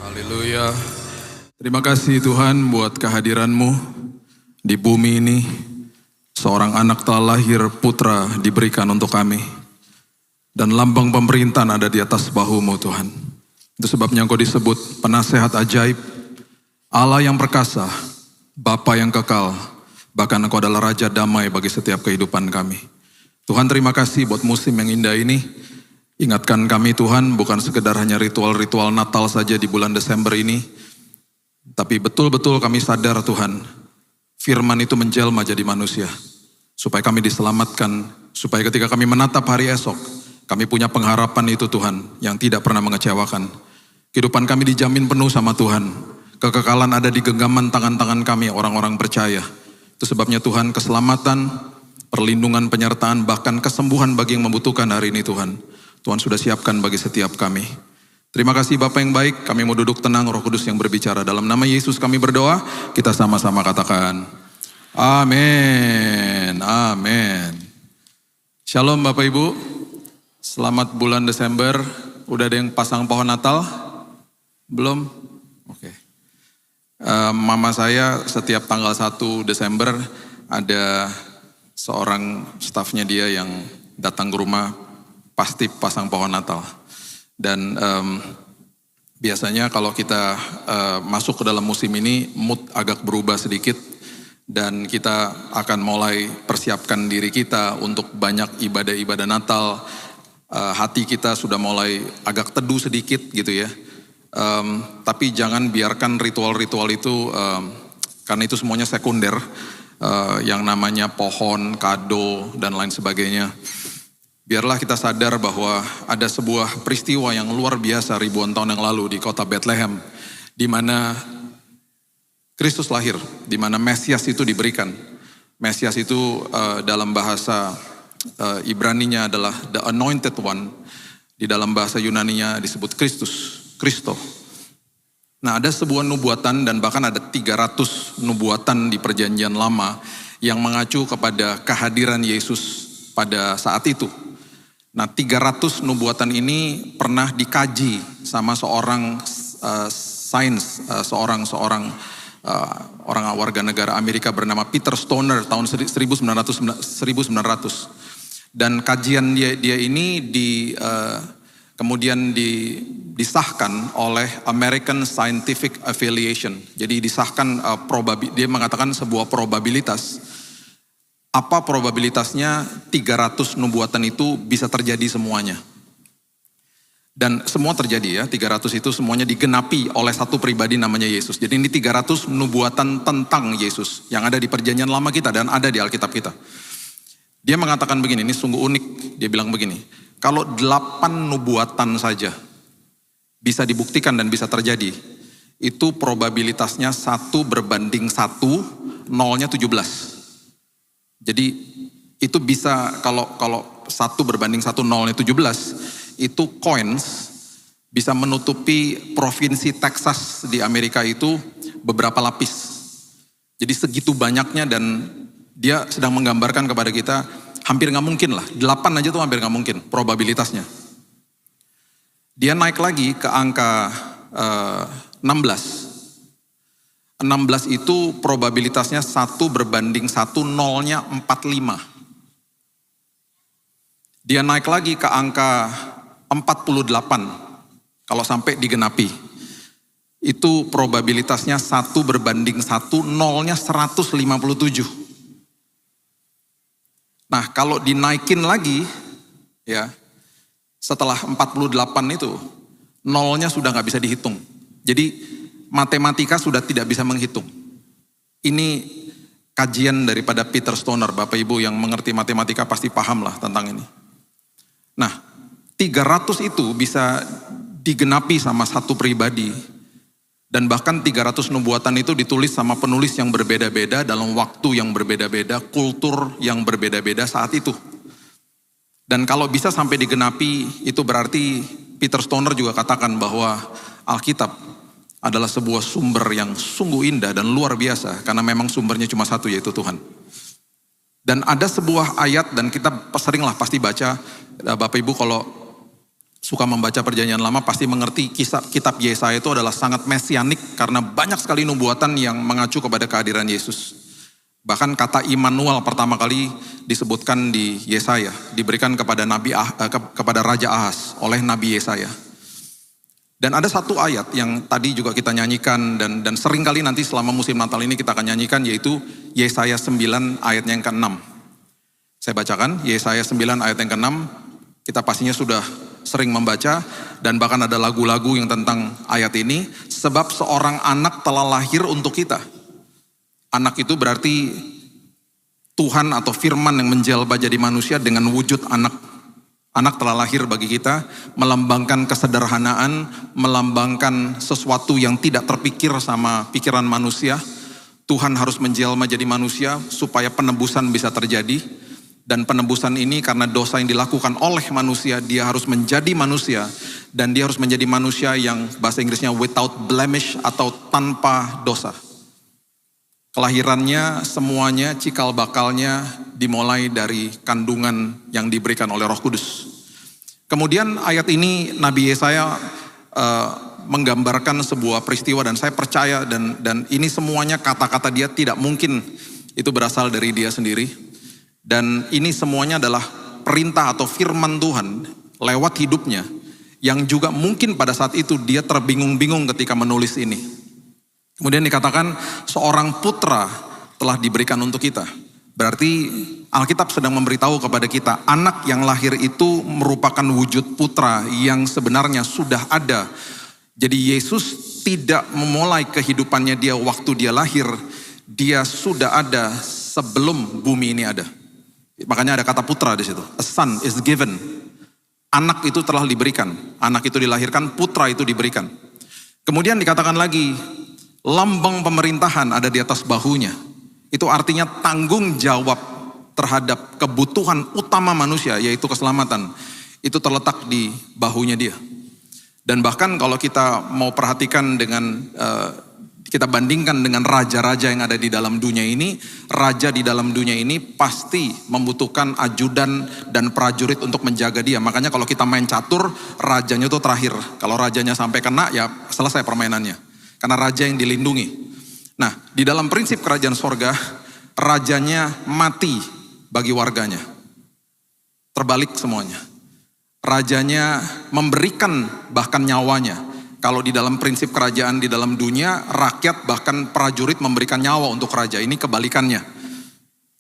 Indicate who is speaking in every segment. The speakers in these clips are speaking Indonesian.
Speaker 1: Haleluya. Terima kasih Tuhan buat kehadiran-Mu di bumi ini. Seorang anak telah lahir, putra diberikan untuk kami. Dan lambang pemerintahan ada di atas bahu-Mu Tuhan. Itu sebabnya Engkau disebut penasehat ajaib, Allah yang perkasa, Bapa yang kekal, bahkan Engkau adalah Raja damai bagi setiap kehidupan kami. Tuhan, terima kasih buat musim yang indah ini. Ingatkan kami Tuhan, bukan sekedar hanya ritual-ritual Natal saja di bulan Desember ini, tapi betul-betul kami sadar Tuhan, firman itu menjelma jadi manusia, supaya kami diselamatkan, supaya ketika kami menatap hari esok, kami punya pengharapan itu Tuhan, yang tidak pernah mengecewakan. Kehidupan kami dijamin penuh sama Tuhan, kekekalan ada di genggaman tangan-tangan kami, orang-orang percaya. Itu sebabnya Tuhan, keselamatan, perlindungan, penyertaan, bahkan kesembuhan bagi yang membutuhkan hari ini Tuhan. Tuhan sudah siapkan bagi setiap kami. Terima kasih Bapa yang baik, kami mau duduk tenang, Roh Kudus yang berbicara. Dalam nama Yesus kami berdoa, kita sama-sama katakan, amin, amin. Shalom Bapak Ibu, selamat bulan Desember. Udah ada yang pasang pohon Natal? Belum? Oke. Mama saya setiap tanggal 1 Desember ada seorang stafnya dia yang datang ke rumah, pasti pasang pohon Natal. Dan biasanya kalau kita masuk ke dalam musim ini, mood agak berubah sedikit. Dan kita akan mulai persiapkan diri kita untuk banyak ibadah-ibadah Natal. Hati kita sudah mulai agak teduh sedikit gitu ya. Tapi jangan biarkan ritual-ritual itu, karena itu semuanya sekunder. Yang namanya pohon, kado, dan lain sebagainya. Biarlah kita sadar bahwa ada sebuah peristiwa yang luar biasa ribuan tahun yang lalu di kota Bethlehem, di mana Kristus lahir, di mana Mesias itu diberikan. Mesias itu dalam bahasa Ibraninya adalah the anointed one, di dalam bahasa Yunaninya disebut Kristus, Kristo. Nah, ada sebuah nubuatan dan bahkan ada 300 nubuatan di perjanjian lama yang mengacu kepada kehadiran Yesus pada saat itu. Nah, 300 nubuatan ini pernah dikaji sama seorang seorang orang warga negara Amerika bernama Peter Stoner tahun 1900. Dan kajian dia ini kemudian disahkan oleh American Scientific Affiliation. Jadi disahkan, dia mengatakan sebuah probabilitas. Apa probabilitasnya 300 nubuatan itu bisa terjadi semuanya. Dan semua terjadi ya, 300 itu semuanya digenapi oleh satu pribadi namanya Yesus. Jadi ini 300 nubuatan tentang Yesus yang ada di perjanjian lama kita dan ada di Alkitab kita. Dia mengatakan begini, ini sungguh unik, dia bilang begini, kalau 8 nubuatan saja bisa dibuktikan dan bisa terjadi, itu probabilitasnya 1 berbanding 1, nolnya 17. Jadi itu bisa kalau 1 berbanding 1, nolnya 17, itu coins bisa menutupi provinsi Texas di Amerika itu beberapa lapis. Jadi segitu banyaknya, dan dia sedang menggambarkan kepada kita hampir gak mungkin lah, 8 aja tuh hampir gak mungkin probabilitasnya. Dia naik lagi ke angka 16. 16 itu probabilitasnya 1 berbanding 1, nolnya 45. Dia naik lagi ke angka 48, kalau sampai digenapi. Itu probabilitasnya 1 berbanding 1, nolnya 157. Nah, kalau dinaikin lagi, ya, setelah 48 itu, nolnya sudah gak bisa dihitung. Jadi, matematika sudah tidak bisa menghitung. Ini kajian daripada Peter Stoner. Bapak Ibu yang mengerti matematika pasti paham lah tentang ini. Nah, 300 itu bisa digenapi sama satu pribadi. Dan bahkan 300 nubuatan itu ditulis sama penulis yang berbeda-beda, dalam waktu yang berbeda-beda, kultur yang berbeda-beda saat itu. Dan kalau bisa sampai digenapi, itu berarti Peter Stoner juga katakan bahwa Alkitab adalah sebuah sumber yang sungguh indah dan luar biasa, karena memang sumbernya cuma satu, yaitu Tuhan. Dan ada sebuah ayat, dan kita seringlah pasti baca, Bapak Ibu kalau suka membaca perjanjian lama pasti mengerti kitab Yesaya itu adalah sangat mesianik karena banyak sekali nubuatan yang mengacu kepada kehadiran Yesus. Bahkan kata Immanuel pertama kali disebutkan di Yesaya, diberikan kepada kepada Raja Ahaz oleh Nabi Yesaya. Dan ada satu ayat yang tadi juga kita nyanyikan dan sering kali nanti selama musim Natal ini kita akan nyanyikan, yaitu Yesaya 9 ayatnya yang ke-6. Saya bacakan Yesaya 9 ayat yang ke-6, kita pastinya sudah sering membaca dan bahkan ada lagu-lagu yang tentang ayat ini. Sebab seorang anak telah lahir untuk kita. Anak itu berarti Tuhan atau firman yang menjelma jadi manusia dengan wujud anak. Anak telah lahir bagi kita, melambangkan kesederhanaan, melambangkan sesuatu yang tidak terpikir sama pikiran manusia. Tuhan harus menjelma jadi manusia supaya penebusan bisa terjadi. Dan penebusan ini karena dosa yang dilakukan oleh manusia, dia harus menjadi manusia. Dan dia harus menjadi manusia yang bahasa Inggrisnya without blemish atau tanpa dosa. Kelahirannya semuanya cikal bakalnya dimulai dari kandungan yang diberikan oleh Roh Kudus. Kemudian ayat ini Nabi Yesaya menggambarkan sebuah peristiwa dan saya percaya dan ini semuanya kata-kata dia tidak mungkin itu berasal dari dia sendiri. Dan ini semuanya adalah perintah atau firman Tuhan lewat hidupnya yang juga mungkin pada saat itu dia terbingung-bingung ketika menulis ini. Kemudian dikatakan seorang putra telah diberikan untuk kita. Berarti Alkitab sedang memberitahu kepada kita anak yang lahir itu merupakan wujud putra yang sebenarnya sudah ada. Jadi Yesus tidak memulai kehidupannya dia waktu dia lahir, dia sudah ada sebelum bumi ini ada. Makanya ada kata putra di situ. A son is given. Anak itu telah diberikan. Anak itu dilahirkan, putra itu diberikan. Kemudian dikatakan lagi, lambang pemerintahan ada di atas bahunya. Itu artinya tanggung jawab terhadap kebutuhan utama manusia, yaitu keselamatan. Itu terletak di bahunya dia. Dan bahkan kalau kita mau perhatikan dengan kita bandingkan dengan raja-raja yang ada di dalam dunia ini, raja di dalam dunia ini pasti membutuhkan ajudan dan prajurit untuk menjaga dia. Makanya kalau kita main catur, rajanya itu terakhir. Kalau rajanya sampai kena, ya selesai permainannya. Karena raja yang dilindungi. Nah, di dalam prinsip kerajaan sorga, rajanya mati bagi warganya. Terbalik semuanya. Rajanya memberikan bahkan nyawanya. Kalau di dalam prinsip kerajaan di dalam dunia, rakyat bahkan prajurit memberikan nyawa untuk raja. Ini kebalikannya.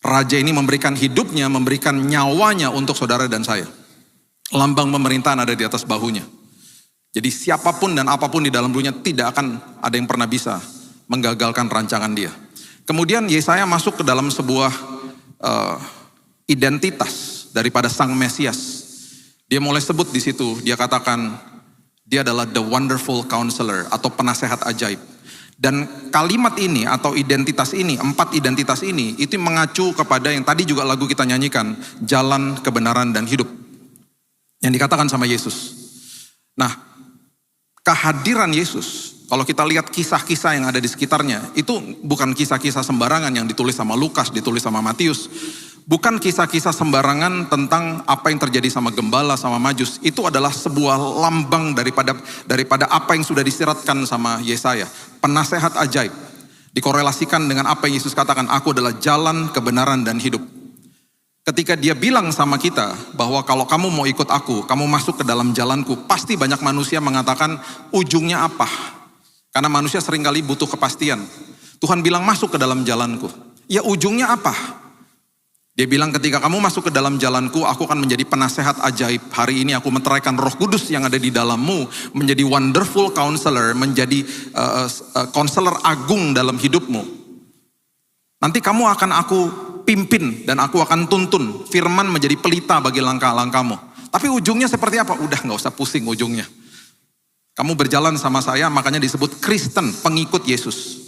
Speaker 1: Raja ini memberikan hidupnya, memberikan nyawanya untuk saudara dan saya. Lambang pemerintahan ada di atas bahunya. Jadi siapapun dan apapun di dalam dunia tidak akan ada yang pernah bisa menggagalkan rancangan dia. Kemudian Yesaya masuk ke dalam sebuah identitas daripada Sang Mesias. Dia mulai sebut di situ, dia katakan, dia adalah the wonderful counselor atau penasehat ajaib. Dan kalimat ini atau identitas ini, 4 identitas ini, itu mengacu kepada yang tadi juga lagu kita nyanyikan, jalan, kebenaran, dan hidup. Yang dikatakan sama Yesus. Nah, kehadiran Yesus, kalau kita lihat kisah-kisah yang ada di sekitarnya, itu bukan kisah-kisah sembarangan yang ditulis sama Lukas, ditulis sama Matius. Bukan kisah-kisah sembarangan tentang apa yang terjadi sama gembala, sama majus. Itu adalah sebuah lambang daripada apa yang sudah disiratkan sama Yesaya. Penasehat ajaib. Dikorelasikan dengan apa yang Yesus katakan, aku adalah jalan, kebenaran, dan hidup. Ketika dia bilang sama kita bahwa kalau kamu mau ikut aku, kamu masuk ke dalam jalanku, pasti banyak manusia mengatakan ujungnya apa? Karena manusia seringkali butuh kepastian. Tuhan bilang masuk ke dalam jalanku. Ya ujungnya apa? Dia bilang ketika kamu masuk ke dalam jalanku, aku akan menjadi penasehat ajaib. Hari ini aku meteraikan Roh Kudus yang ada di dalammu, menjadi wonderful counselor, menjadi counselor agung dalam hidupmu. Nanti kamu akan aku pimpin dan aku akan tuntun. Firman menjadi pelita bagi langkah-langkahmu. Tapi ujungnya seperti apa? Udah gak usah pusing ujungnya. Kamu berjalan sama saya, makanya disebut Kristen, pengikut Yesus.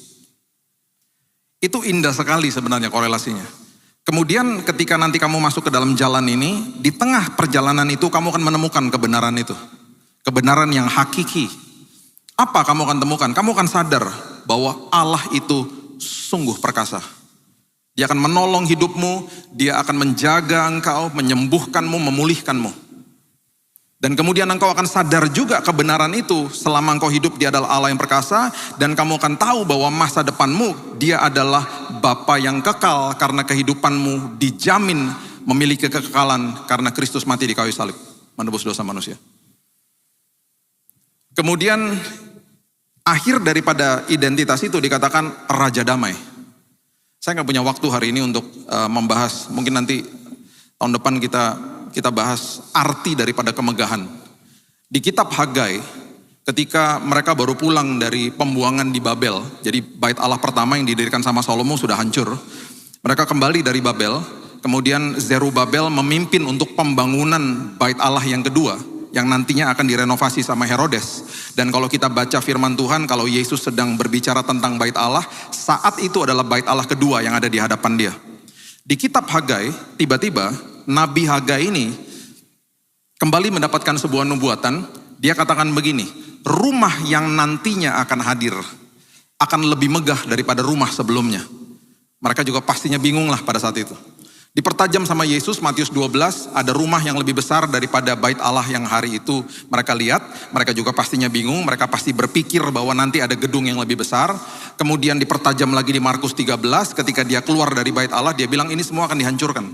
Speaker 1: Itu indah sekali sebenarnya korelasinya. Kemudian ketika nanti kamu masuk ke dalam jalan ini, di tengah perjalanan itu kamu akan menemukan kebenaran itu. Kebenaran yang hakiki. Apa kamu akan temukan? Kamu akan sadar bahwa Allah itu sungguh perkasa. Dia akan menolong hidupmu, dia akan menjaga engkau, menyembuhkanmu, memulihkanmu. Dan kemudian engkau akan sadar juga kebenaran itu selama engkau hidup dia adalah Allah yang perkasa. Dan kamu akan tahu bahwa masa depanmu dia adalah Bapa yang kekal karena kehidupanmu dijamin memiliki kekekalan karena Kristus mati di kayu salib. Menebus dosa manusia. Kemudian akhir daripada identitas itu dikatakan Raja Damai. Saya nggak punya waktu hari ini untuk membahas, mungkin nanti tahun depan kita bahas arti daripada kemegahan. Di kitab Hagai, ketika mereka baru pulang dari pembuangan di Babel, jadi bait Allah pertama yang didirikan sama Salomo sudah hancur. Mereka kembali dari Babel, kemudian Zerubabel memimpin untuk pembangunan bait Allah yang kedua, yang nantinya akan direnovasi sama Herodes. Dan kalau kita baca firman Tuhan, kalau Yesus sedang berbicara tentang bait Allah, saat itu adalah bait Allah kedua yang ada di hadapan dia. Di kitab Hagai, tiba-tiba Nabi Hagai ini kembali mendapatkan sebuah nubuatan. Dia katakan begini, rumah yang nantinya akan hadir akan lebih megah daripada rumah sebelumnya. Mereka juga pastinya bingung lah pada saat itu. Dipertajam sama Yesus, Matius 12, ada rumah yang lebih besar daripada bait Allah yang hari itu mereka lihat. Mereka juga pastinya bingung, mereka pasti berpikir bahwa nanti ada gedung yang lebih besar. Kemudian dipertajam lagi di Markus 13, ketika dia keluar dari bait Allah, dia bilang ini semua akan dihancurkan.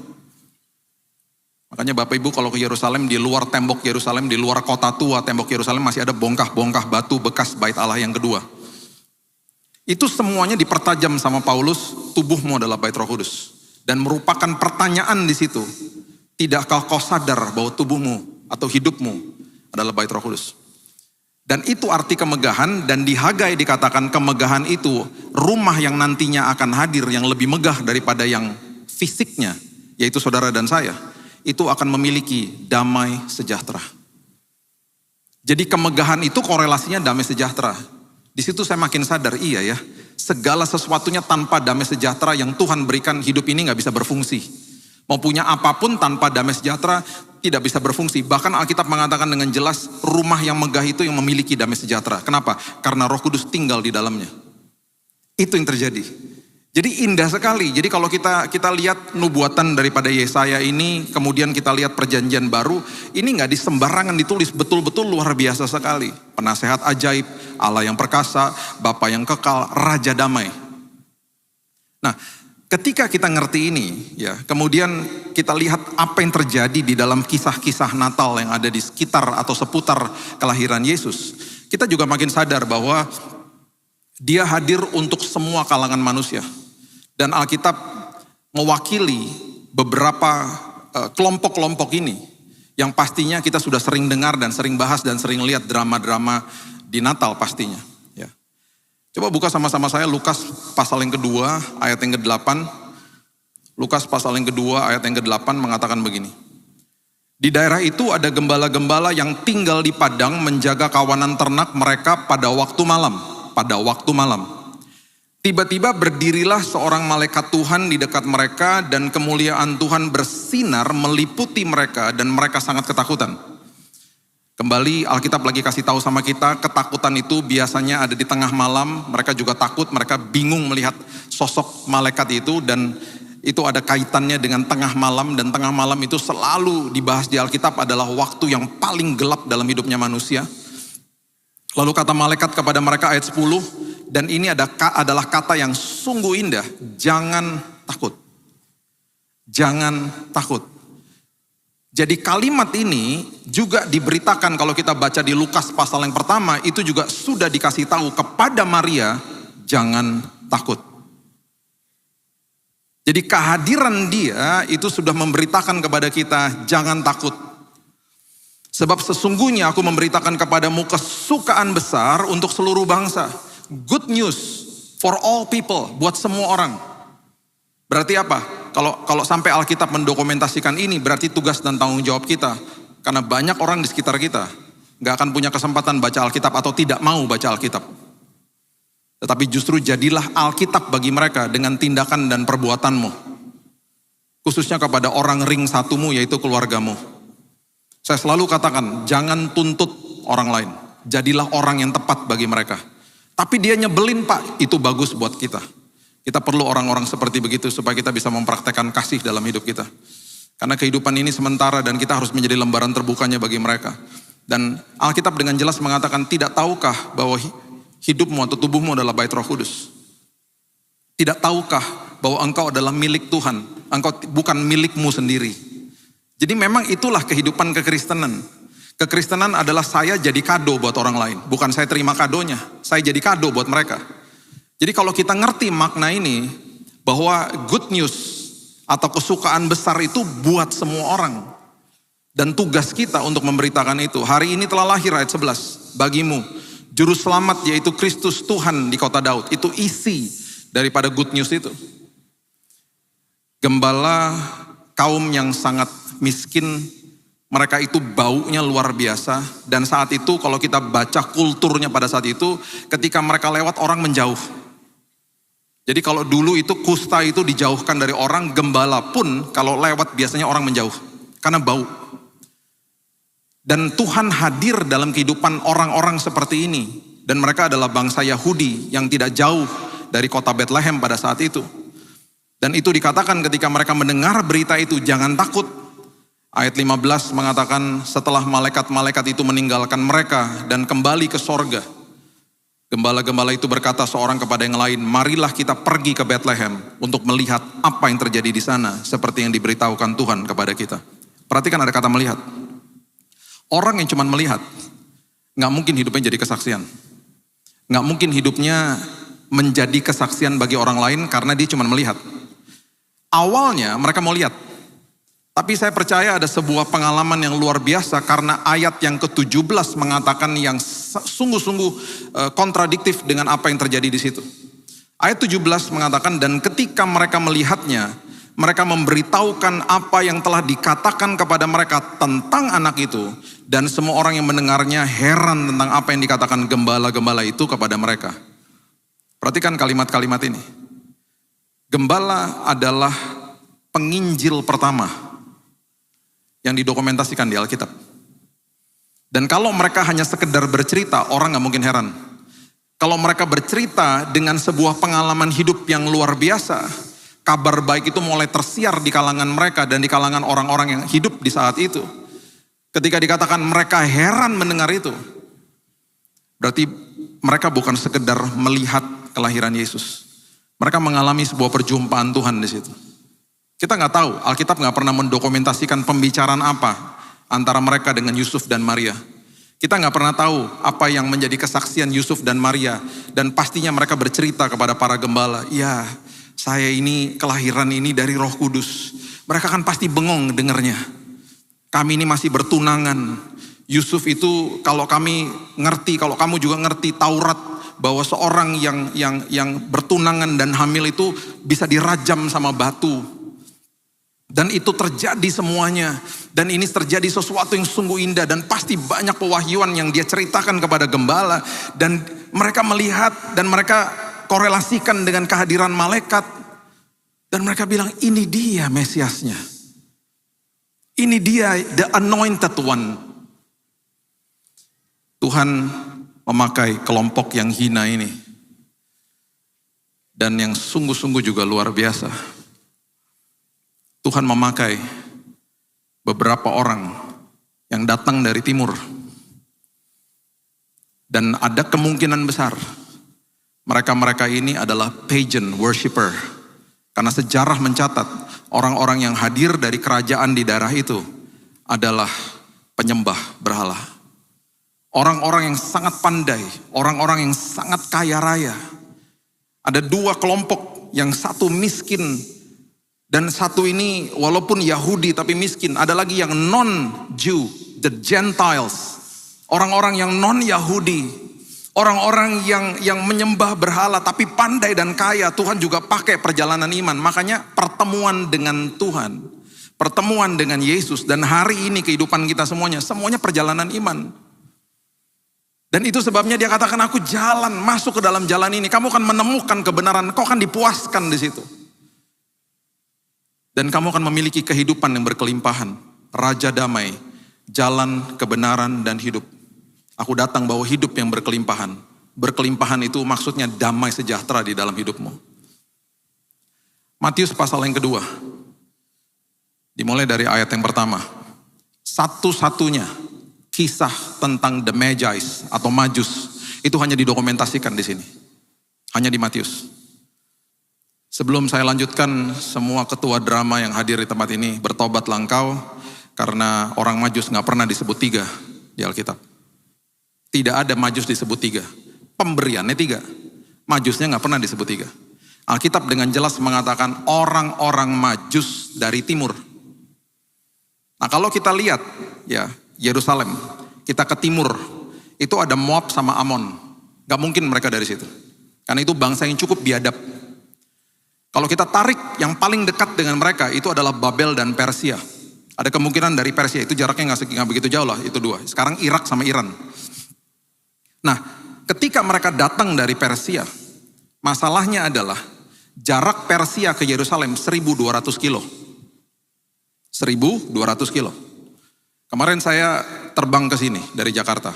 Speaker 1: Makanya Bapak Ibu kalau ke Yerusalem, di luar tembok Yerusalem, di luar kota tua tembok Yerusalem masih ada bongkah-bongkah batu bekas bait Allah yang kedua. Itu semuanya dipertajam sama Paulus, tubuhmu adalah bait Roh Kudus. Dan merupakan pertanyaan di situ. Tidakkah kau sadar bahwa tubuhmu atau hidupmu adalah bait Roh Kudus? Dan itu arti kemegahan, dan di Hagai dikatakan kemegahan itu rumah yang nantinya akan hadir yang lebih megah daripada yang fisiknya, yaitu saudara dan saya. Itu akan memiliki damai sejahtera. Jadi kemegahan itu korelasinya damai sejahtera. Di situ saya makin sadar, iya ya, segala sesuatunya tanpa damai sejahtera yang Tuhan berikan, hidup ini gak bisa berfungsi. Mau punya apapun tanpa damai sejahtera tidak bisa berfungsi. Bahkan Alkitab mengatakan dengan jelas rumah yang megah itu yang memiliki damai sejahtera. Kenapa? Karena Roh Kudus tinggal di dalamnya. Itu yang terjadi. Jadi indah sekali. Jadi kalau kita lihat nubuatan daripada Yesaya ini, kemudian kita lihat perjanjian baru, ini nggak disembarangan ditulis, betul-betul luar biasa sekali. Penasehat ajaib, Allah yang perkasa, Bapa yang kekal, Raja damai. Nah, ketika kita ngerti ini, ya, kemudian kita lihat apa yang terjadi di dalam kisah-kisah Natal yang ada di sekitar atau seputar kelahiran Yesus, kita juga makin sadar bahwa Dia hadir untuk semua kalangan manusia. Dan Alkitab mewakili beberapa kelompok-kelompok ini yang pastinya kita sudah sering dengar dan sering bahas dan sering lihat drama-drama di Natal pastinya. Ya. Coba buka sama-sama saya Lukas pasal yang kedua ayat yang ke-8. Lukas pasal yang kedua ayat yang ke-8 mengatakan begini. Di daerah itu ada gembala-gembala yang tinggal di padang menjaga kawanan ternak mereka pada waktu malam. Pada waktu malam. Tiba-tiba berdirilah seorang malaikat Tuhan di dekat mereka dan kemuliaan Tuhan bersinar meliputi mereka dan mereka sangat ketakutan. Kembali Alkitab lagi kasih tahu sama kita, ketakutan itu biasanya ada di tengah malam, mereka juga takut, mereka bingung melihat sosok malaikat itu dan itu ada kaitannya dengan tengah malam, dan tengah malam itu selalu dibahas di Alkitab adalah waktu yang paling gelap dalam hidupnya manusia. Lalu kata malaikat kepada mereka ayat 10, dan ini adalah kata yang sungguh indah, jangan takut. Jangan takut. Jadi kalimat ini juga diberitakan kalau kita baca di Lukas pasal yang pertama, itu juga sudah dikasih tahu kepada Maria, jangan takut. Jadi kehadiran dia itu sudah memberitakan kepada kita, jangan takut. Sebab sesungguhnya aku memberitakan kepadamu kesukaan besar untuk seluruh bangsa. Good news for all people, buat semua orang. Berarti apa? Kalau sampai Alkitab mendokumentasikan ini, berarti tugas dan tanggung jawab kita. Karena banyak orang di sekitar kita gak akan punya kesempatan baca Alkitab atau tidak mau baca Alkitab. Tetapi justru jadilah Alkitab bagi mereka dengan tindakan dan perbuatanmu. Khususnya kepada orang ring satumu, yaitu keluargamu. Saya selalu katakan, jangan tuntut orang lain. Jadilah orang yang tepat bagi mereka. Tapi dia nyebelin Pak, itu bagus buat kita. Kita perlu orang-orang seperti begitu supaya kita bisa mempraktekkan kasih dalam hidup kita. Karena kehidupan ini sementara dan kita harus menjadi lembaran terbukanya bagi mereka. Dan Alkitab dengan jelas mengatakan, tidak tahukah bahwa hidupmu atau tubuhmu adalah bait Roh Kudus? Tidak tahukah bahwa engkau adalah milik Tuhan? Engkau bukan milikmu sendiri. Jadi memang itulah kehidupan kekristenan. Kekristenan adalah saya jadi kado buat orang lain. Bukan saya terima kadonya, saya jadi kado buat mereka. Jadi kalau kita ngerti makna ini, bahwa good news atau kesukaan besar itu buat semua orang. Dan tugas kita untuk memberitakan itu. Hari ini telah lahir ayat 11. Bagimu, juru selamat yaitu Kristus Tuhan di kota Daud. Itu isi daripada good news itu. Gembala kaum yang sangat miskin, mereka itu baunya luar biasa. Dan saat itu kalau kita baca kulturnya pada saat itu, ketika mereka lewat orang menjauh. Jadi kalau dulu itu kusta itu dijauhkan dari orang, gembala pun kalau lewat biasanya orang menjauh. Karena bau. Dan Tuhan hadir dalam kehidupan orang-orang seperti ini. Dan mereka adalah bangsa Yahudi yang tidak jauh dari kota Bethlehem pada saat itu. Dan itu dikatakan ketika mereka mendengar berita itu, jangan takut. Ayat 15 mengatakan setelah malaikat-malaikat itu meninggalkan mereka dan kembali ke sorga. Gembala-gembala itu berkata seorang kepada yang lain, marilah kita pergi ke Bethlehem untuk melihat apa yang terjadi di sana, seperti yang diberitahukan Tuhan kepada kita. Perhatikan ada kata melihat. Orang yang cuma melihat, gak mungkin hidupnya jadi kesaksian. Gak mungkin hidupnya menjadi kesaksian bagi orang lain karena dia cuma melihat. Awalnya mereka mau lihat. Tapi saya percaya ada sebuah pengalaman yang luar biasa karena ayat yang ke-17 mengatakan yang sungguh-sungguh kontradiktif dengan apa yang terjadi di situ. Ayat 17 mengatakan, dan ketika mereka melihatnya, mereka memberitahukan apa yang telah dikatakan kepada mereka tentang anak itu, dan semua orang yang mendengarnya heran tentang apa yang dikatakan gembala-gembala itu kepada mereka. Perhatikan kalimat-kalimat ini. Gembala adalah penginjil pertama yang didokumentasikan di Alkitab. Dan kalau mereka hanya sekedar bercerita, orang gak mungkin heran. Kalau mereka bercerita dengan sebuah pengalaman hidup yang luar biasa, kabar baik itu mulai tersiar di kalangan mereka dan di kalangan orang-orang yang hidup di saat itu. Ketika dikatakan mereka heran mendengar itu, berarti mereka bukan sekedar melihat kelahiran Yesus. Mereka mengalami sebuah perjumpaan Tuhan di situ. Kita nggak tahu, Alkitab nggak pernah mendokumentasikan pembicaraan apa antara mereka dengan Yusuf dan Maria. Kita nggak pernah tahu apa yang menjadi kesaksian Yusuf dan Maria. Dan pastinya mereka bercerita kepada para gembala, ya saya ini kelahiran ini dari Roh Kudus. Mereka kan pasti bengong dengernya. Kami ini masih bertunangan. Yusuf itu kalau kami ngerti, kalau kamu juga ngerti Taurat, bahwa seorang yang bertunangan dan hamil itu bisa dirajam sama batu. Dan itu terjadi semuanya. Dan ini terjadi sesuatu yang sungguh indah. Dan pasti banyak pewahyuan yang dia ceritakan kepada gembala. Dan mereka melihat dan mereka korelasikan dengan kehadiran malaikat. Dan mereka bilang, ini dia Mesiasnya. Ini dia the anointed one. Tuhan memakai kelompok yang hina ini. Dan yang sungguh-sungguh juga luar biasa. Tuhan memakai beberapa orang yang datang dari timur. Dan ada kemungkinan besar mereka-mereka ini adalah pagan worshiper. Karena sejarah mencatat orang-orang yang hadir dari kerajaan di daerah itu adalah penyembah berhala. Orang-orang yang sangat pandai, orang-orang yang sangat kaya raya. Ada dua kelompok, yang satu miskin dan satu ini walaupun Yahudi tapi miskin. Ada lagi yang non-Jew, the Gentiles. Orang-orang yang non-Yahudi. Orang-orang yang menyembah berhala tapi pandai dan kaya. Tuhan juga pakai perjalanan iman. Makanya pertemuan dengan Tuhan. Pertemuan dengan Yesus. Dan hari ini kehidupan kita semuanya perjalanan iman. Dan itu sebabnya dia katakan, aku jalan, masuk ke dalam jalan ini. Kamu akan menemukan kebenaran, kau akan dipuaskan di situ. Dan kamu akan memiliki kehidupan yang berkelimpahan. Raja damai, jalan kebenaran dan hidup. Aku datang bawa hidup yang berkelimpahan. Berkelimpahan itu maksudnya damai sejahtera di dalam hidupmu. Matius pasal yang kedua. Dimulai dari ayat yang pertama. Satu-satunya kisah tentang the Magi's atau Majus itu hanya didokumentasikan di sini. Hanya di Matius. Sebelum saya lanjutkan, semua ketua drama yang hadir di tempat ini bertobatlah engkau, karena orang Majus gak pernah disebut 3 di Alkitab. Tidak ada Majus disebut 3. Pemberiannya 3. Majusnya gak pernah disebut 3. Alkitab dengan jelas mengatakan orang-orang Majus dari timur. Nah kalau kita lihat ya Yerusalem, kita ke timur, itu ada Moab sama Amon. Gak mungkin mereka dari situ. Karena itu bangsa yang cukup biadab. Kalau kita tarik yang paling dekat dengan mereka itu adalah Babel dan Persia. Ada kemungkinan dari Persia, itu jaraknya nggak begitu jauh lah, itu 2. Sekarang Irak sama Iran. Nah, ketika mereka datang dari Persia, masalahnya adalah jarak Persia ke Yerusalem 1.200 kilo. 1.200 kilo. Kemarin saya terbang ke sini dari Jakarta.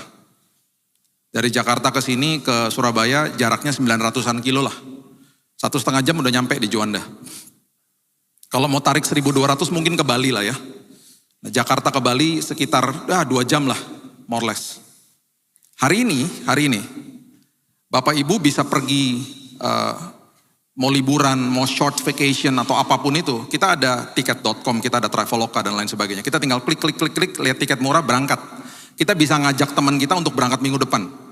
Speaker 1: Dari Jakarta ke sini ke Surabaya jaraknya 900-an kilo lah. 1,5 jam udah nyampe di Juanda. Kalau mau tarik 1.200 mungkin ke Bali lah ya. Nah, Jakarta ke Bali sekitar 2 jam lah, more or less. Hari ini, Bapak Ibu bisa pergi mau liburan, mau short vacation atau apapun itu. Kita ada tiket.com, kita ada Traveloka dan lain sebagainya. Kita tinggal klik, lihat tiket murah, berangkat. Kita bisa ngajak teman kita untuk berangkat minggu depan.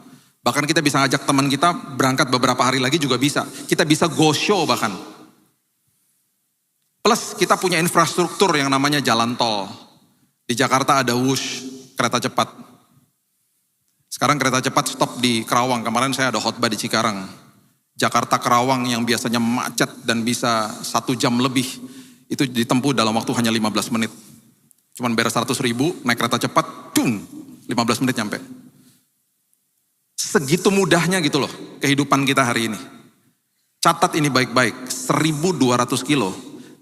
Speaker 1: Bahkan kita bisa ngajak teman kita berangkat beberapa hari lagi juga bisa. Kita bisa go show bahkan. Plus kita punya infrastruktur yang namanya jalan tol. Di Jakarta ada Wush, kereta cepat. Sekarang kereta cepat stop di Kerawang. Kemarin saya ada khotbah di Cikarang. Jakarta Kerawang yang biasanya macet dan bisa 1 jam lebih. Itu ditempuh dalam waktu hanya 15 menit. Cuman bayar 100.000, naik kereta cepat, 15 menit nyampe. Segitu mudahnya gitu loh kehidupan kita hari ini. Catat ini baik-baik, 1.200 kilo.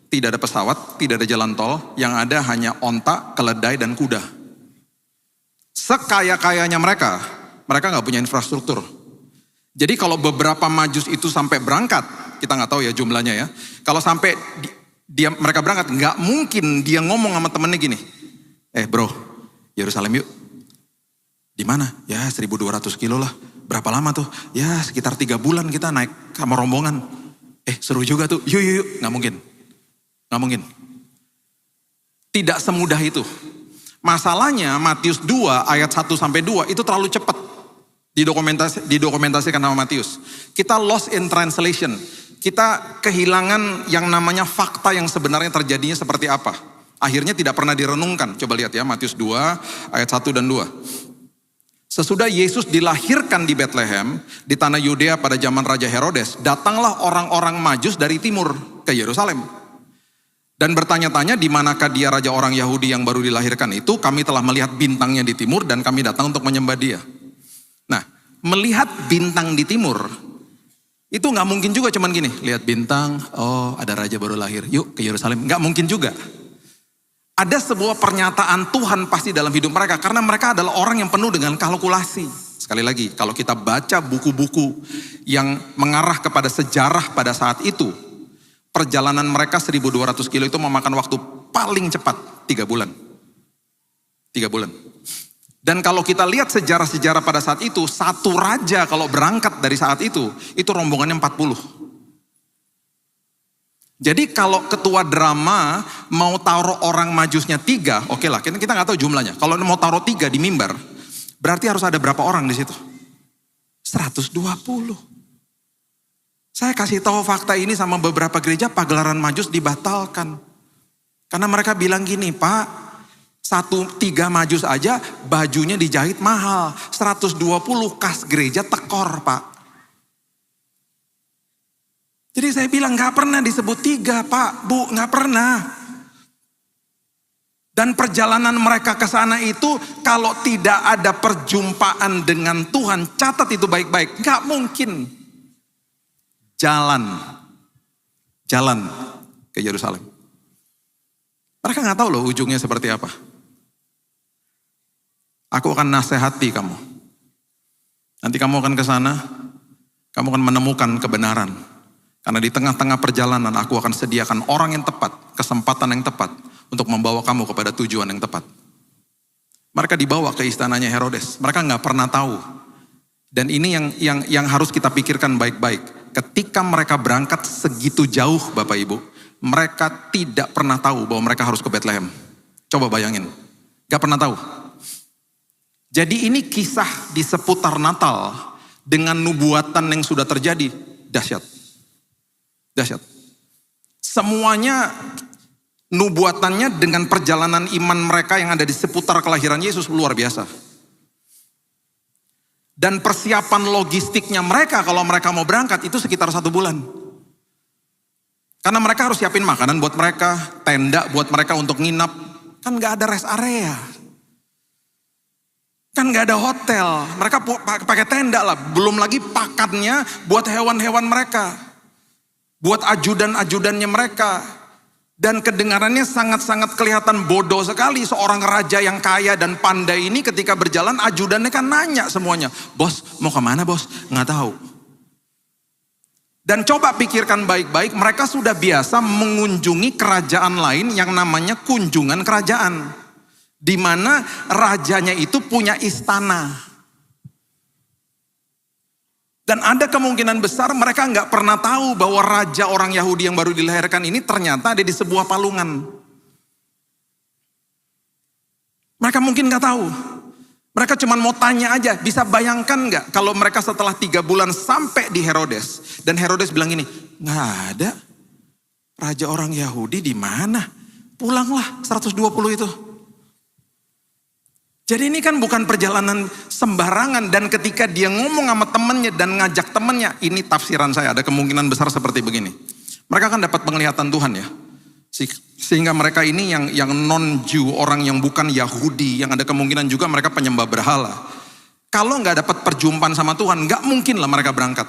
Speaker 1: Tidak ada pesawat, tidak ada jalan tol, yang ada hanya onta, keledai, dan kuda. Sekaya-kayanya mereka gak punya infrastruktur. Jadi kalau beberapa Majus itu sampai berangkat, kita gak tahu ya jumlahnya ya. Kalau sampai mereka berangkat, gak mungkin dia ngomong sama temennya gini, bro, Yerusalem yuk. Di mana? Ya 1.200 kilo lah. Berapa lama tuh? Ya sekitar 3 bulan kita naik sama rombongan. Seru juga tuh. Yuk. Nggak mungkin. Tidak semudah itu. Masalahnya Matius 2 ayat 1-2 itu terlalu cepat didokumentasikan sama Matius. Kita lost in translation. Kita kehilangan yang namanya fakta yang sebenarnya terjadinya seperti apa. Akhirnya tidak pernah direnungkan. Coba lihat ya Matius 2 ayat 1 dan 2. Sesudah Yesus dilahirkan di Bethlehem, di tanah Yudea pada zaman Raja Herodes, datanglah orang-orang Majus dari timur ke Yerusalem. Dan bertanya-tanya di manakah dia raja orang Yahudi yang baru dilahirkan itu, kami telah melihat bintangnya di timur dan kami datang untuk menyembah dia. Nah, melihat bintang di timur, itu gak mungkin juga cuman gini, lihat bintang, oh ada raja baru lahir, yuk ke Yerusalem. Gak mungkin juga. Ada sebuah pernyataan Tuhan pasti dalam hidup mereka, karena mereka adalah orang yang penuh dengan kalkulasi. Sekali lagi, kalau kita baca buku-buku yang mengarah kepada sejarah pada saat itu, perjalanan mereka 1.200 kilo itu memakan waktu paling cepat 3 bulan. 3 bulan. Dan kalau kita lihat sejarah-sejarah pada saat itu, satu raja kalau berangkat dari saat itu rombongannya 40. Jadi kalau ketua drama mau taruh orang Majusnya 3, oke lah, kita nggak tahu jumlahnya. Kalau mau taruh 3 di mimbar, berarti harus ada berapa orang di situ? 120. Saya kasih tahu fakta ini sama beberapa gereja, pagelaran Majus dibatalkan. Karena mereka bilang gini, Pak, 3 Majus aja bajunya dijahit mahal. 120 kas gereja tekor, Pak. Jadi saya bilang gak pernah disebut 3, Pak, Bu, gak pernah. Dan perjalanan mereka ke sana itu kalau tidak ada perjumpaan dengan Tuhan, catat itu baik-baik, gak mungkin. Jalan ke Yerusalem. Mereka gak tahu loh ujungnya seperti apa. Aku akan nasihati kamu. Nanti kamu akan ke sana, kamu akan menemukan kebenaran. Karena di tengah-tengah perjalanan aku akan sediakan orang yang tepat, kesempatan yang tepat untuk membawa kamu kepada tujuan yang tepat. Mereka dibawa ke istananya Herodes. Mereka nggak pernah tahu. Dan ini yang harus kita pikirkan baik-baik. Ketika mereka berangkat segitu jauh Bapak Ibu, mereka tidak pernah tahu bahwa mereka harus ke Bethlehem. Coba bayangin, nggak pernah tahu. Jadi ini kisah di seputar Natal dengan nubuatan yang sudah terjadi, dahsyat. Dahsyat. Semuanya nubuatannya dengan perjalanan iman mereka yang ada di seputar kelahiran Yesus luar biasa. Dan persiapan logistiknya mereka kalau mereka mau berangkat itu sekitar 1 bulan. Karena mereka harus siapin makanan buat mereka, tenda buat mereka untuk nginap. Kan gak ada rest area. Kan gak ada hotel. Mereka pakai tenda lah. Belum lagi pakannya buat hewan-hewan mereka. Buat ajudan-ajudannya mereka. Dan kedengarannya sangat-sangat kelihatan bodoh sekali. Seorang raja yang kaya dan pandai ini ketika berjalan ajudannya kan nanya semuanya. Bos mau kemana bos? Nggak tahu. Dan coba pikirkan baik-baik, mereka sudah biasa mengunjungi kerajaan lain yang namanya kunjungan kerajaan. Di mana rajanya itu punya istana. Dan ada kemungkinan besar mereka nggak pernah tahu bahwa raja orang Yahudi yang baru dilahirkan ini ternyata ada di sebuah palungan. Mereka mungkin nggak tahu. Mereka cuma mau tanya aja, bisa bayangkan nggak kalau mereka setelah 3 bulan sampai di Herodes. Dan Herodes bilang gini, nggak ada. Raja orang Yahudi di mana? Pulanglah 120 itu. Jadi ini kan bukan perjalanan sembarangan. Dan ketika dia ngomong sama temannya dan ngajak temannya, ini tafsiran saya, ada kemungkinan besar seperti begini. Mereka kan dapat penglihatan Tuhan ya. Sehingga mereka ini yang non-Jew, orang yang bukan Yahudi, yang ada kemungkinan juga mereka penyembah berhala. Kalau nggak dapat perjumpaan sama Tuhan, nggak mungkin lah mereka berangkat.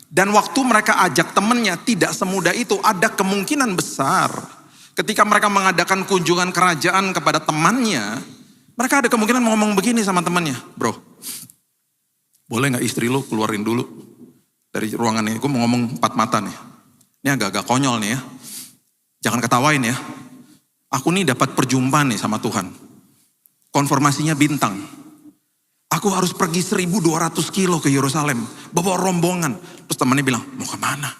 Speaker 1: Dan waktu mereka ajak temannya, tidak semudah itu. Ada kemungkinan besar ketika mereka mengadakan kunjungan kerajaan kepada temannya, mereka ada kemungkinan ngomong begini sama temannya, bro, boleh gak istri lu keluarin dulu dari ruangan ini, gue mau ngomong 4 mata nih. Ini agak-agak konyol nih ya, jangan ketawain ya. Aku nih dapat perjumpaan nih sama Tuhan, konfirmasinya bintang. Aku harus pergi 1.200 kilo ke Yerusalem, bawa rombongan. Terus temannya bilang, mau kemana?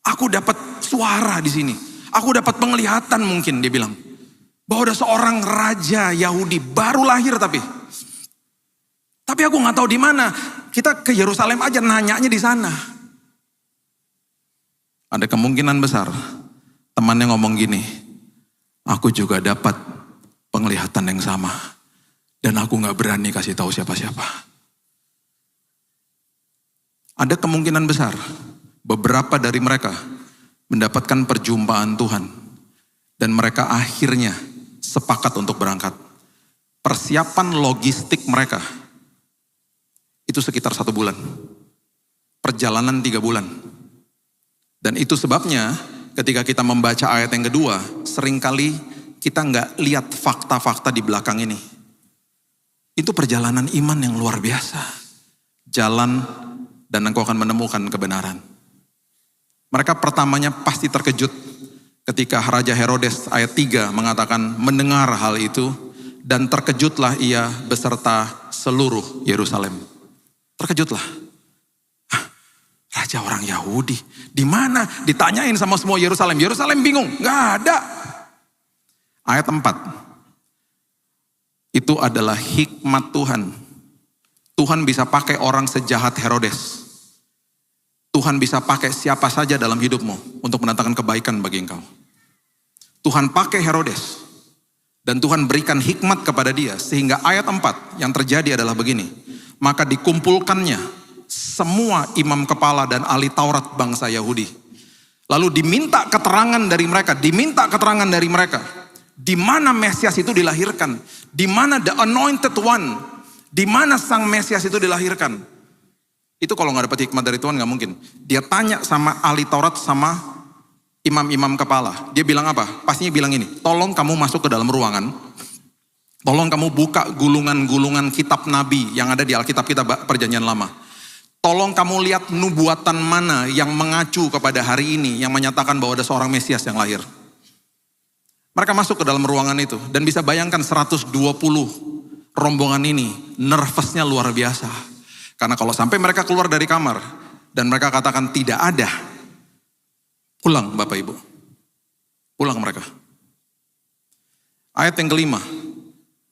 Speaker 1: Aku dapat suara di sini, aku dapat penglihatan mungkin, dia bilang. Bahwa ada seorang raja Yahudi baru lahir tapi aku nggak tahu di mana. Kita ke Yerusalem aja nanyanya di sana. Ada kemungkinan besar temannya ngomong gini, aku juga dapat penglihatan yang sama dan aku nggak berani kasih tahu siapa-siapa. Ada kemungkinan besar beberapa dari mereka mendapatkan perjumpaan Tuhan dan mereka akhirnya sepakat untuk berangkat. Persiapan logistik mereka itu sekitar 1 bulan. Perjalanan 3 bulan. Dan itu sebabnya ketika kita membaca ayat yang kedua, seringkali kita nggak lihat fakta-fakta di belakang ini. Itu perjalanan iman yang luar biasa. Jalan dan engkau akan menemukan kebenaran. Mereka pertamanya pasti terkejut ketika Raja Herodes ayat 3 mengatakan mendengar hal itu dan terkejutlah ia beserta seluruh Yerusalem. Terkejutlah. Hah, Raja orang Yahudi di mana? Ditanyain sama semua Yerusalem. Yerusalem bingung, nggak ada. Ayat 4. Itu adalah hikmat Tuhan. Tuhan bisa pakai orang sejahat Herodes. Tuhan bisa pakai siapa saja dalam hidupmu untuk mendatangkan kebaikan bagi engkau. Tuhan pakai Herodes dan Tuhan berikan hikmat kepada dia sehingga ayat 4 yang terjadi adalah begini. Maka dikumpulkannya semua imam kepala dan ahli Taurat bangsa Yahudi. Lalu diminta keterangan dari mereka, di mana Mesias itu dilahirkan, di mana the anointed one, di mana sang Mesias itu dilahirkan. Itu kalau nggak dapat hikmat dari Tuhan nggak mungkin. Dia tanya sama ahli Taurat sama imam-imam kepala. Dia bilang apa? Pastinya bilang ini, tolong kamu masuk ke dalam ruangan. Tolong kamu buka gulungan-gulungan kitab nabi yang ada di Alkitab kita perjanjian lama. Tolong kamu lihat nubuatan mana yang mengacu kepada hari ini, yang menyatakan bahwa ada seorang Mesias yang lahir. Mereka masuk ke dalam ruangan itu dan bisa bayangkan 120 rombongan ini nervousnya luar biasa. Karena kalau sampai mereka keluar dari kamar dan mereka katakan tidak ada, pulang Bapak Ibu. Pulang mereka. Ayat yang kelima,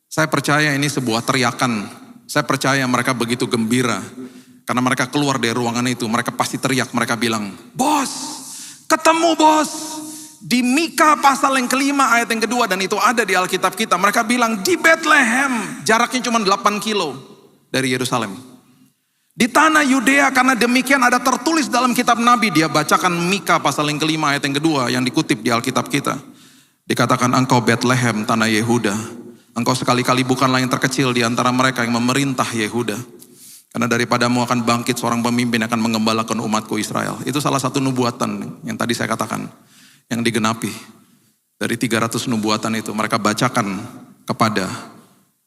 Speaker 1: saya percaya ini sebuah teriakan. Saya percaya mereka begitu gembira. Karena mereka keluar dari ruangan itu, mereka pasti teriak, mereka bilang, bos, ketemu bos. Di Mika pasal yang kelima ayat yang kedua, dan itu ada di Alkitab kita. Mereka bilang di Bethlehem, jaraknya cuma 8 kilo dari Yerusalem. Di tanah Yudea, karena demikian ada tertulis dalam kitab Nabi. Dia bacakan Mika pasal yang kelima ayat yang kedua yang dikutip di Alkitab kita. Dikatakan engkau Bethlehem tanah Yehuda. Engkau sekali-kali bukanlah yang terkecil di antara mereka yang memerintah Yehuda. Karena daripadamu akan bangkit seorang pemimpin yang akan mengembalakan umatku Israel. Itu salah satu nubuatan yang tadi saya katakan. Yang digenapi. Dari 300 nubuatan itu mereka bacakan kepada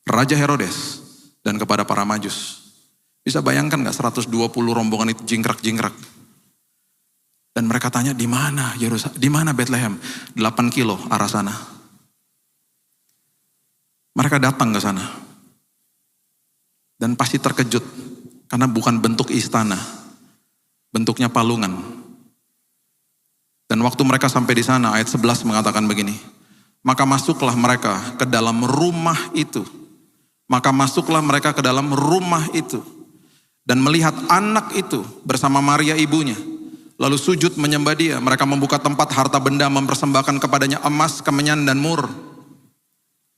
Speaker 1: Raja Herodes dan kepada para majus. Bisa bayangkan gak 120 rombongan itu jingkrak-jingkrak. Dan mereka tanya di mana Yerusalem, di mana Bethlehem? 8 kilo arah sana. Mereka datang ke sana. Dan pasti terkejut. Karena bukan bentuk istana. Bentuknya palungan. Dan waktu mereka sampai di sana, ayat 11 mengatakan begini. Maka masuklah mereka ke dalam rumah itu. Maka masuklah mereka ke dalam rumah itu. Dan melihat anak itu bersama Maria ibunya. Lalu sujud menyembah dia. Mereka membuka tempat harta benda, mempersembahkan kepadanya emas, kemenyan, dan mur.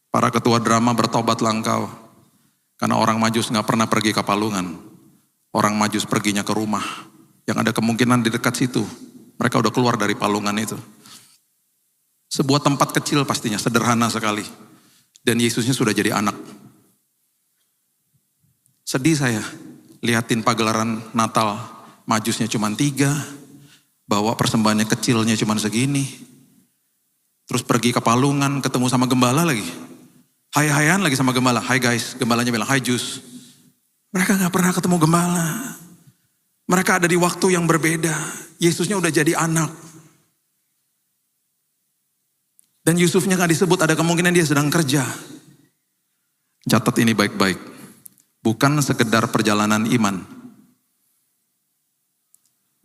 Speaker 1: Para ketua drama bertobatlah engkau. Karena orang Majus gak pernah pergi ke palungan. Orang Majus perginya ke rumah. Yang ada kemungkinan di dekat situ. Mereka udah keluar dari palungan itu. Sebuah tempat kecil pastinya, sederhana sekali. Dan Yesusnya sudah jadi anak. Sedih saya, lihatin pagelaran Natal, Majusnya cuma 3. Bawa persembahannya kecilnya cuma segini. Terus pergi ke palungan, ketemu sama gembala lagi. Hai-haian lagi sama gembala. Hai guys, gembalanya bilang, hai Jus. Mereka gak pernah ketemu gembala. Mereka ada di waktu yang berbeda. Yesusnya udah jadi anak. Dan Yusufnya gak disebut, ada kemungkinan dia sedang kerja. Catat ini baik-baik. Bukan sekedar perjalanan iman.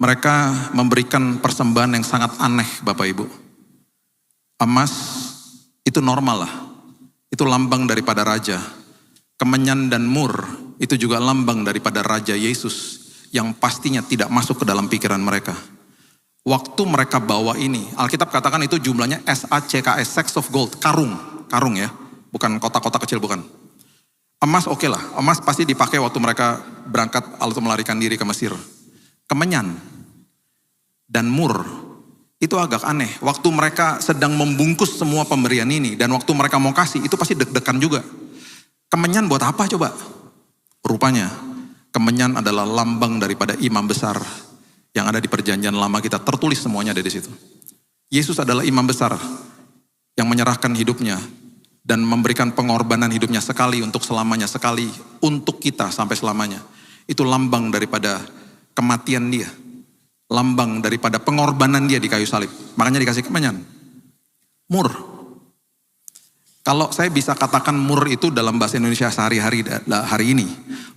Speaker 1: Mereka memberikan persembahan yang sangat aneh Bapak Ibu. Emas itu normal lah. Itu lambang daripada raja. Kemenyan dan mur itu juga lambang daripada Raja Yesus. Yang pastinya tidak masuk ke dalam pikiran mereka. Waktu mereka bawa ini, Alkitab katakan itu jumlahnya SACKS, sacks of gold, karung ya. Bukan kotak-kotak kecil, bukan. Emas oke lah, emas pasti dipakai waktu mereka berangkat atau melarikan diri ke Mesir. Kemenyan dan mur itu agak aneh. Waktu mereka sedang membungkus semua pemberian ini dan waktu mereka mau kasih itu pasti deg-degan juga. Kemenyan buat apa coba? Rupanya kemenyan adalah lambang daripada imam besar yang ada di perjanjian lama kita, tertulis semuanya ada di situ. Yesus adalah imam besar yang menyerahkan hidupnya dan memberikan pengorbanan hidupnya sekali untuk selamanya, sekali untuk kita sampai selamanya. Itu lambang daripada kematian dia. Lambang daripada pengorbanan dia di kayu salib. Makanya dikasih kemenyan. Mur. Kalau saya bisa katakan mur itu dalam bahasa Indonesia sehari-hari hari ini.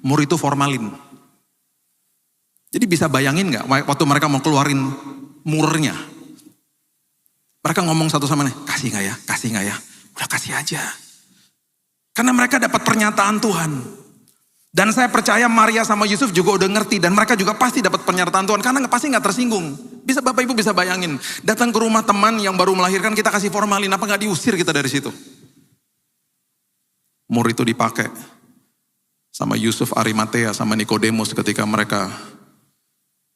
Speaker 1: Mur itu formalin. Jadi bisa bayangin gak waktu mereka mau keluarin murnya. Mereka ngomong satu sama lain, kasih gak ya, kasih gak ya. Udah kasih aja. Karena mereka dapat pernyataan Tuhan. Dan saya percaya Maria sama Yusuf juga udah ngerti. Dan mereka juga pasti dapat pernyataan Tuhan. Karena pasti gak tersinggung. Bisa Bapak Ibu bisa bayangin. Datang ke rumah teman yang baru melahirkan, kita kasih formalin. Apa gak diusir kita dari situ? Mur itu dipakai. Sama Yusuf Arimatea, sama Nikodemus ketika mereka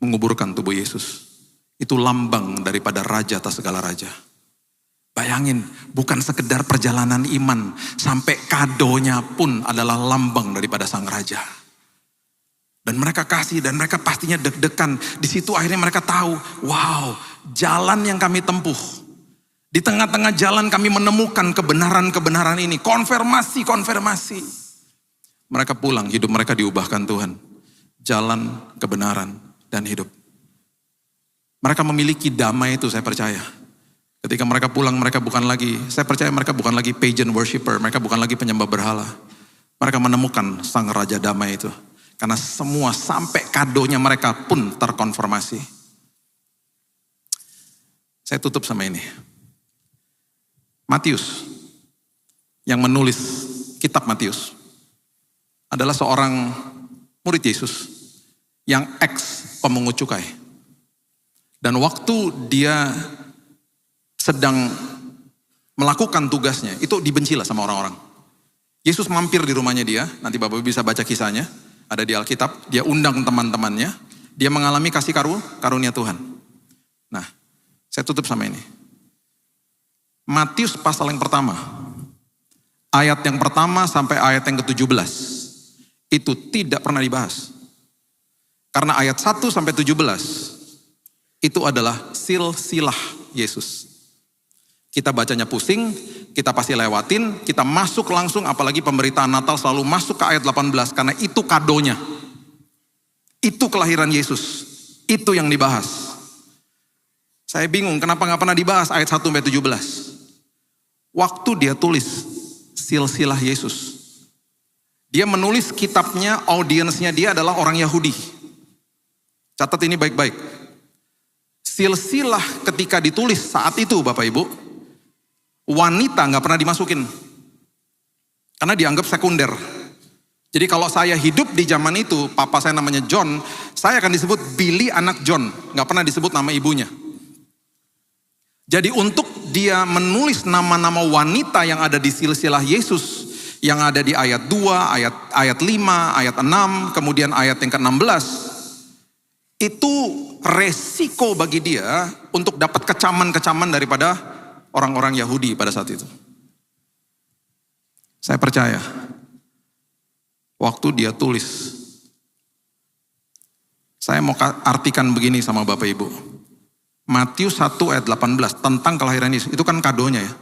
Speaker 1: menguburkan tubuh Yesus. Itu lambang daripada raja atas segala raja. Bayangin, bukan sekedar perjalanan iman, sampai kadonya pun adalah lambang daripada sang raja. Dan mereka kasih, dan mereka pastinya deg-degan. Di situ akhirnya mereka tahu, wow, jalan yang kami tempuh. Di tengah-tengah jalan kami menemukan kebenaran-kebenaran ini. Konfirmasi. Mereka pulang, hidup mereka diubahkan Tuhan. Jalan, kebenaran, dan hidup. Mereka memiliki damai itu, saya percaya. Ketika mereka pulang, mereka bukan lagi, saya percaya mereka bukan lagi pagan worshiper, mereka bukan lagi penyembah berhala. Mereka menemukan sang Raja Damai itu. Karena semua sampai kadonya mereka pun terkonfirmasi. Saya tutup sama ini. Matius, yang menulis kitab Matius, adalah seorang murid Yesus yang ex pemungut cukai. Dan waktu dia sedang melakukan tugasnya, itu dibenci lah sama orang-orang. Yesus mampir di rumahnya dia, nanti Bapak bisa baca kisahnya, ada di Alkitab, dia undang teman-temannya, dia mengalami kasih karunia Tuhan. Nah, saya tutup sama ini. Matius pasal yang pertama, ayat yang pertama sampai ayat yang ke-17, itu tidak pernah dibahas. Karena ayat 1 sampai 17, itu adalah silsilah Yesus. Kita bacanya pusing, kita pasti lewatin, kita masuk langsung, apalagi pemberitaan Natal selalu masuk ke ayat 18, karena itu kadonya. Itu kelahiran Yesus, itu yang dibahas. Saya bingung kenapa gak pernah dibahas ayat 1 sampai 17. Waktu dia tulis silsilah Yesus, dia menulis kitabnya, audiensnya dia adalah orang Yahudi. Catat ini baik-baik. Silsilah ketika ditulis saat itu Bapak Ibu, wanita gak pernah dimasukin. Karena dianggap sekunder. Jadi kalau saya hidup di zaman itu, papa saya namanya John, saya akan disebut Billy anak John. Gak pernah disebut nama ibunya. Jadi untuk dia menulis nama-nama wanita yang ada di silsilah Yesus, yang ada di ayat 2, ayat 5, ayat 6, kemudian ayat yang ke-16, itu resiko bagi dia untuk dapat kecaman-kecaman daripada orang-orang Yahudi pada saat itu. Saya percaya, waktu dia tulis, saya mau artikan begini sama Bapak Ibu. Matius 1 ayat 18 tentang kelahiran Yesus, itu kan kadonya ya.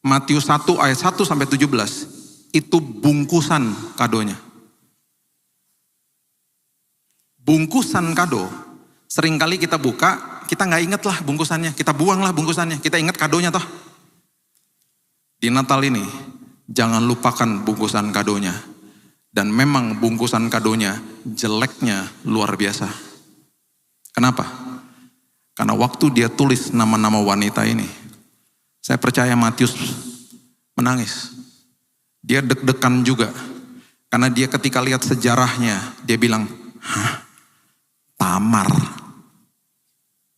Speaker 1: Matius 1 ayat 1 sampai 17, itu bungkusan kadonya. Bungkusan kado, seringkali kita buka, kita gak inget lah bungkusannya, kita buang lah bungkusannya, kita ingat kadonya toh. Di Natal ini, jangan lupakan bungkusan kadonya. Dan memang bungkusan kadonya jeleknya luar biasa. Kenapa? Karena waktu dia tulis nama-nama wanita ini, saya percaya Matius menangis. Dia deg-degan juga. Karena dia ketika lihat sejarahnya, dia bilang, hah? Tamar.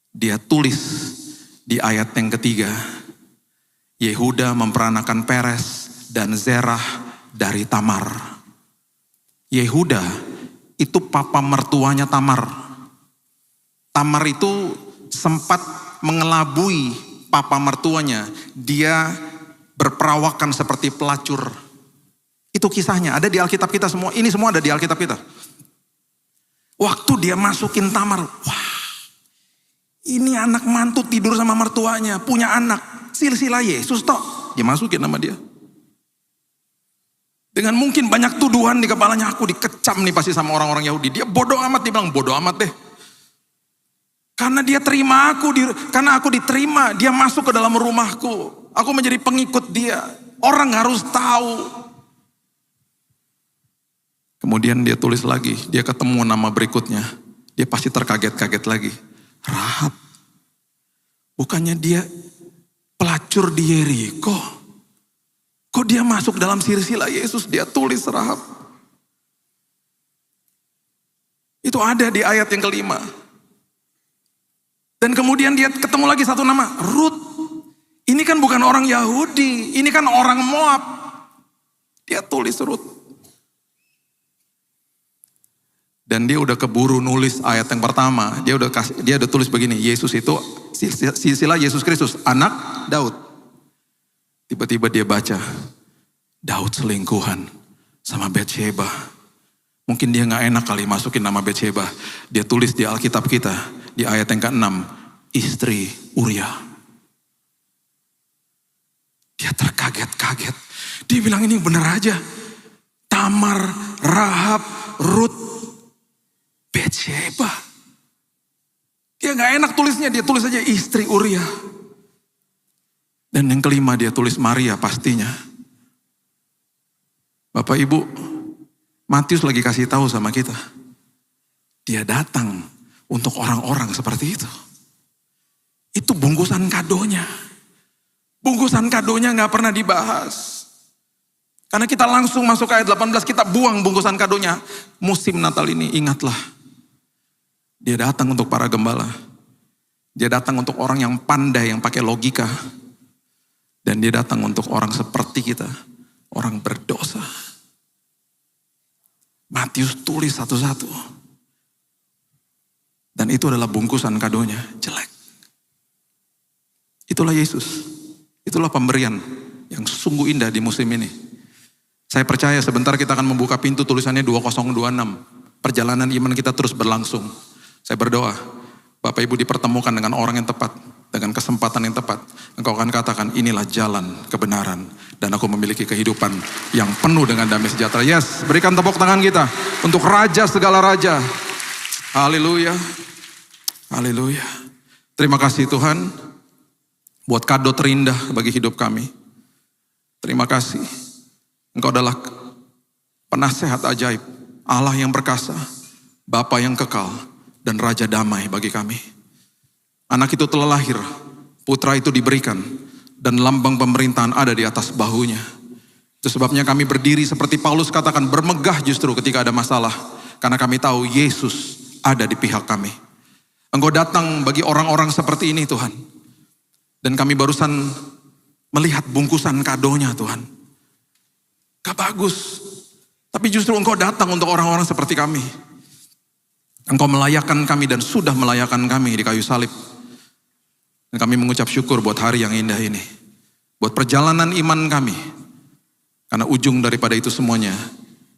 Speaker 1: Dia tulis di ayat yang ketiga, Yehuda memperanakan Peres dan Zerah dari Tamar. Yehuda itu papa mertuanya Tamar. Tamar itu sempat mengelabui papa mertuanya. Dia berperawakan seperti pelacur. Itu kisahnya, ada di Alkitab kita semua. Ini semua ada di Alkitab kita. Waktu dia masukin Tamar, wah, ini anak mantu tidur sama mertuanya, punya anak, silsilah Yesus toh. Dia masukin nama dia. Dengan mungkin banyak tuduhan di kepalanya, aku dikecam nih pasti sama orang-orang Yahudi. Dia bodoh amat, dia bilang bodoh amat deh. Karena dia terima aku, karena aku diterima, dia masuk ke dalam rumahku. Aku menjadi pengikut dia. Orang harus tahu. Kemudian dia tulis lagi, dia ketemu nama berikutnya. Dia pasti terkaget-kaget lagi. Rahab. Bukannya dia pelacur di Yeriko. Kok dia masuk dalam silsilah Yesus, dia tulis Rahab. Itu ada di ayat yang kelima. Dan kemudian dia ketemu lagi satu nama, Ruth. Ini kan bukan orang Yahudi, ini kan orang Moab. Dia tulis Ruth. Dan dia udah keburu nulis ayat yang pertama. Dia udah tulis begini, Yesus itu silsilah Yesus Kristus, anak Daud. Tiba-tiba dia baca, Daud selingkuhan sama Betsheba. Mungkin dia gak enak kali masukin nama Betsheba. Dia tulis di Alkitab kita, di ayat yang ke-6, istri Uria. Dia terkaget-kaget. Dia bilang ini benar aja. Tamar, Rahab, Ruth, Betsheba. Dia gak enak tulisnya, dia tulis aja istri Uria. Dan yang kelima dia tulis Maria pastinya. Bapak Ibu, Matius lagi kasih tahu sama kita. Dia datang untuk orang-orang seperti itu. Itu bungkusan kadonya. Bungkusan kadonya gak pernah dibahas. Karena kita langsung masuk ayat 18, kita buang bungkusan kadonya. Musim Natal ini ingatlah. Dia datang untuk para gembala. Dia datang untuk orang yang pandai, yang pakai logika. Dan dia datang untuk orang seperti kita. Orang berdosa. Matius tulis satu-satu. Dan itu adalah bungkusan kadonya, jelek. Itulah Yesus. Itulah pemberian yang sungguh indah di musim ini. Saya percaya sebentar kita akan membuka pintu tulisannya 2026. Perjalanan iman kita terus berlangsung. Saya berdoa, Bapak Ibu dipertemukan dengan orang yang tepat, dengan kesempatan yang tepat. Engkau akan katakan, inilah jalan kebenaran. Dan aku memiliki kehidupan yang penuh dengan damai sejahtera. Yes, berikan tepuk tangan kita untuk Raja segala Raja. Haleluya. Haleluya. Terima kasih Tuhan buat kado terindah bagi hidup kami. Terima kasih. Engkau adalah penasehat ajaib, Allah yang perkasa, Bapa yang kekal, dan Raja damai bagi kami. Anak itu telah lahir, putra itu diberikan, dan lambang pemerintahan ada di atas bahunya. Itu sebabnya kami berdiri seperti Paulus katakan, bermegah justru ketika ada masalah. Karena kami tahu Yesus ada di pihak kami. Engkau datang bagi orang-orang seperti ini Tuhan. Dan kami barusan melihat bungkusan kadonya Tuhan. Gak bagus. Tapi justru Engkau datang untuk orang-orang seperti kami. Engkau melayakkan kami dan sudah melayakkan kami di kayu salib. Dan kami mengucap syukur buat hari yang indah ini. Buat perjalanan iman kami. Karena ujung daripada itu semuanya,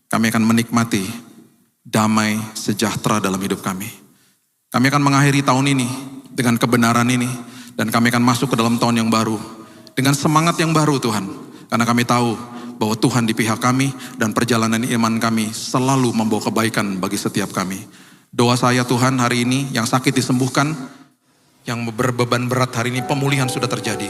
Speaker 1: kami akan menikmati damai sejahtera dalam hidup kami. Kami akan mengakhiri tahun ini dengan kebenaran ini. Dan kami akan masuk ke dalam tahun yang baru. Dengan semangat yang baru Tuhan. Karena kami tahu bahwa Tuhan di pihak kami dan perjalanan iman kami selalu membawa kebaikan bagi setiap kami. Doa saya Tuhan hari ini yang sakit disembuhkan, yang berbeban berat hari ini pemulihan sudah terjadi.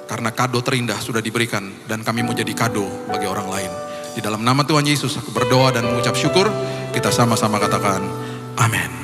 Speaker 1: Karena kado terindah sudah diberikan dan kami mau jadi kado bagi orang lain. Di dalam nama Tuhan Yesus aku berdoa dan mengucap syukur, kita sama-sama katakan amin.